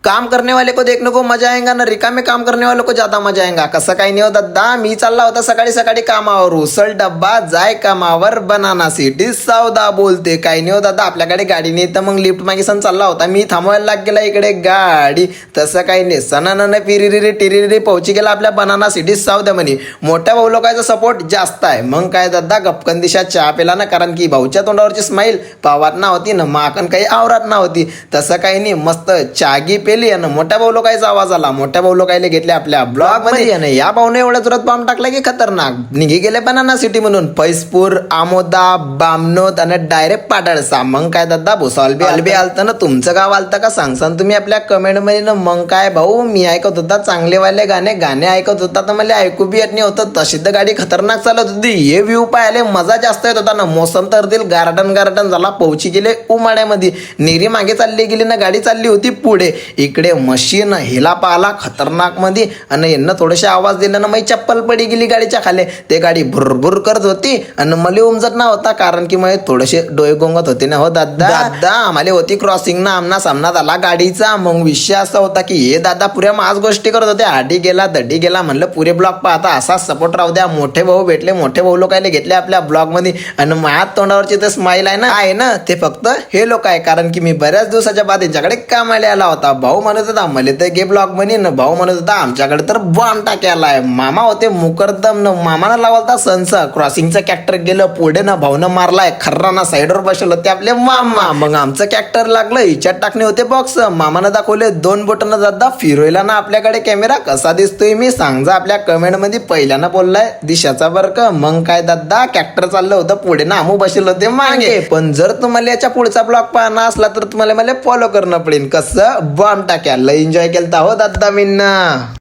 काम करने वाले को देखने को मजा आएगा ना रिकामे काम करने वालों को ज्यादा मजा आएगा. कसं काही नाही हो दादा, मी चालला होता सकाळी सकाळी कामावर, उसल डब्बा जाय कामावर, बनाना सिटी सौदा बोलते. काही नाही हो दादा, आपल्याकडे गाडी नाही तर मग लिफ्ट मागे सण चालला होता, मी थांबवायला लाग गेला इकडे गाडी. तसं काही नाही, सणानं पिरिरी टिरिरी पोहोची गेला आपल्या बनाना सिटी सौद्यामध्ये. मोठ्या भाऊ लोकांचा सपोर्ट जास्त आहे. मग काय दादा, गपकन दिशा चहा पेला ना, कारण की भाऊच्या तोंडावरची स्माईल पावात ना होती ना माकन काही आवरात ना होती. तसं काही नाही, मस्त चागी पेली आणि मोठ्या भाऊ लोकांचा आवाज आला. मोठ्या भाऊ लोकांना घेतले आपल्या ब्लॉग मध्ये आणि या भाऊने एवढ्या जोरात बॉम्ब टाकला की खतरनाक. निघी गेले बनाना सिटी म्हणून फैजपूर, आमोदा, बामनोद आणि डायरेक्ट पाडळसा. मग काय दादा, भुसावलबी आलतं ना, तुमचं गाव आलतं का सांगसान तुम्ही आपल्या कमेंट मध्ये ना. मग काय भाऊ, मी ऐकत होता चांगले वाले गाणे ऐकत होता तर मला ऐकू बी येत नाही होतं. तशी तर गाडी खतरनाक चालत होती. हे व्ह्यू पाहायला मजा जास्त येत होता ना. मोसम तर दिल गार्डन झाला. पोहोची गेले उमाड्यामध्ये. नेरी मागे चालली गेली ना, गाडी चालली होती पुढे. इकडे मशीन हिला पाहिला खतरनाक मध्ये आणि यांना थोडेसे आवाज दिला ना, मग चप्पल पडी गेली गाडीच्या खाली. ते गाडी भुरभुर करत होती आणि मला उमजत ना होता, कारण की मग थोडेसे डोळे गोंगत होते ना हो दादा. आम्हाला होती क्रॉसिंग ना, आमना सामना झाला गाडीचा. मग विषय असा होता की हे दादा पुऱ्या माज गोष्टी करत होते, आडी गेला दड्डी गेला. म्हणलं पुरे ब्लॉग पाहता असाच सपोर्ट राहू द्या. मोठे भाऊ भेटले, मोठे भाऊ लोकांना घेतले आपल्या ब्लॉग मध्ये आणि माझ्या तोंडावरची ते स्माईल आहे ना ते फक्त हे लोक आहे, कारण की मी बऱ्याच दिवसाच्या बाद यांच्याकडे कामाला आला होता. भाऊ म्हणत होता मला तर गे ब्लॉग मध्ये ना, भाऊ म्हणत होता आमच्याकडे तर बॉम्ब टाक्याला आहे. मामा होते मुकरदम न, मामानं लावलता सनचा क्रॉसिंगचा कॅक्टर गेलं पुढे ना, भाऊनं मारलाय खर्रा ना, साईडवर बसले होते आपले मामा. मग आमचं कॅक्टर लागलं, हिच्यात टाकणे होते बॉक्स. मामानं दाखवले 2 बटन दादा फिरवला ना आपल्याकडे कॅमेरा. कसा दिसतोय मी सांगा आपल्या कमेंट मध्ये. पहिल्यानं बोललाय दिशाचा बर का. मग काय दादा, कॅक्टर चाललं होतं पुढे ना, आमू बसले होते मागे. पण जर तुम्हाला याच्या पुढचा ब्लॉग पाहणं असला तर तुम्हाला मला फॉलो करणं पडेल. कसं बॉम्ब टाक्या लय एन्जॉय केलता हो दादा मीना.